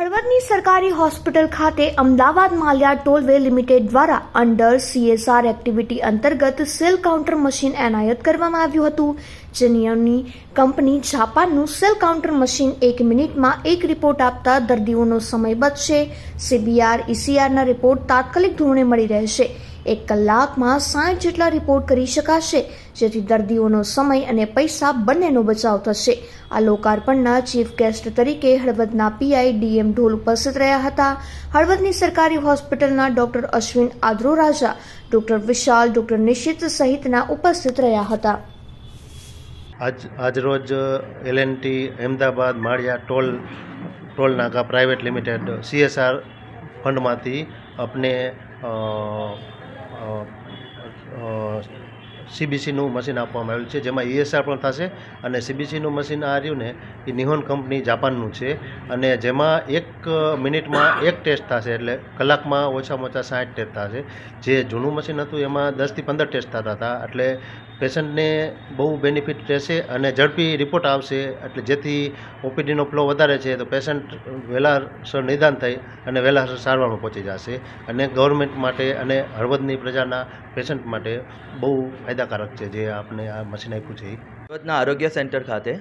હળવદની સરકારી હોસ્પિટલ ખાતે Ahmedabad Mallya tollway limited દ્વારા અંડર CSR એક્ટિવિટી અંતર્ગત સેલ કાઉન્ટર મશીન એનાયત કરવામાં આવ્યું હતું. જેની કંપની જાપાનનું સેલ કાઉન્ટર મશીન 1 મિનિટમાં 1 રિપોર્ટ આપતા દર્દીઓનો સમય બચશે. CBR ECRના રિપોર્ટ તાત્કાલિક ધોરણે મળી રહેશે. 1 કલાકમાં 60 જેટલા રિપોર્ટ કરી શકાશે, જેથી દર્દીઓનો સમય અને પૈસા બંનેનો બચાવ થશે. આ લોકાર્પણના ચીફ ગેસ્ટ તરીકે હળવદના PI DM ઢોલ ઉપસ્થિત રહ્યા હતા. હળવદની સરકારી હોસ્પિટલના ડોક્ટર અશ્વિન આદ્રોરાજા, ડોક્ટર વિશાલ, ડોક્ટર નિશિત સહિતના ઉપસ્થિત રહ્યા હતા. આજરોજ L&T અમદાવાદ માળિયા ટોલ નાકા પ્રાઇવેટ લિમિટેડ CSR ફંડમાંથી આપણે CBCનું મશીન આપવામાં આવેલું છે, જેમાં ESR પણ થશે. અને CBCનું મશીન આ રહ્યું ને એ નિહોન કંપની જાપાનનું છે, અને જેમાં 1 મિનિટમાં 1 ટેસ્ટ થશે, એટલે કલાકમાં ઓછામાં ઓછા 60 ટેસ્ટ થશે. જે જૂનું મશીન હતું એમાં 10 થી 15 ટેસ્ટ થતા હતા, એટલે પેશન્ટને બહુ બેનિફિટ રહેશે અને ઝડપી રિપોર્ટ આવશે. એટલે જેથી OPDનો ફ્લો વધારે છે તો પેશન્ટ વહેલાસર નિદાન થઈ અને વહેલાસર સારવારમાં પહોંચી જશે, અને ગવર્મેન્ટ માટે અને હળવદની પ્રજાના પેશન્ટ માટે બહુ ફાયદાકારક છે જે આપણે આ મશીન આપ્યું છે. હળવદના આરોગ્ય સેન્ટર ખાતે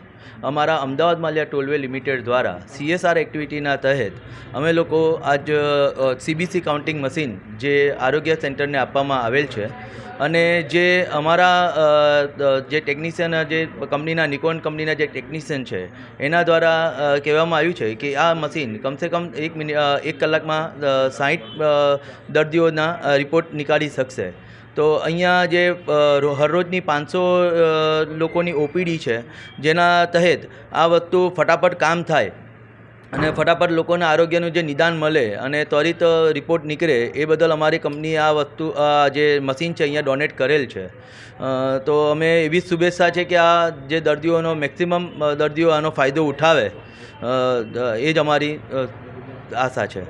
અમારા અમદાવાદ માલ્યા ટોલવે લિમિટેડ દ્વારા CSR એક્ટિવિટીના તહેત અમે લોકો આજ CBC કાઉન્ટિંગ મશીન જે આરોગ્ય સેન્ટરને આપવામાં આવેલ છે, અને જે અમારા જે ટેકનિશિયન, જે કંપનીના નિકોન કંપનીના જે ટેકનિશિયન છે એના દ્વારા કહેવામાં આવ્યું છે કે આ મશીન કમસે કમ 1 કલાકમાં 60 દર્દીઓના રિપોર્ટ નીકાળી શકશે. તો અહીંયા જે હરરોજની 500 લોકોની OPD છે, જેના તહેત આ વસ્તુ ફટાફટ કામ થાય અને ફટાફટ લોકોના આરોગ્યનું જે નિદાન મળે અને ત્વરિત રિપોર્ટ નીકળે, એ બદલ અમારી કંપનીએ આ વસ્તુ જે મશીન છે અહીંયા ડોનેટ કરેલ છે. તો અમે એવી શુભેચ્છા છે કે આ જે દર્દીઓનો મેક્સિમમ દર્દીઓ આનો ફાયદો ઉઠાવે, એ જ અમારી આશા છે.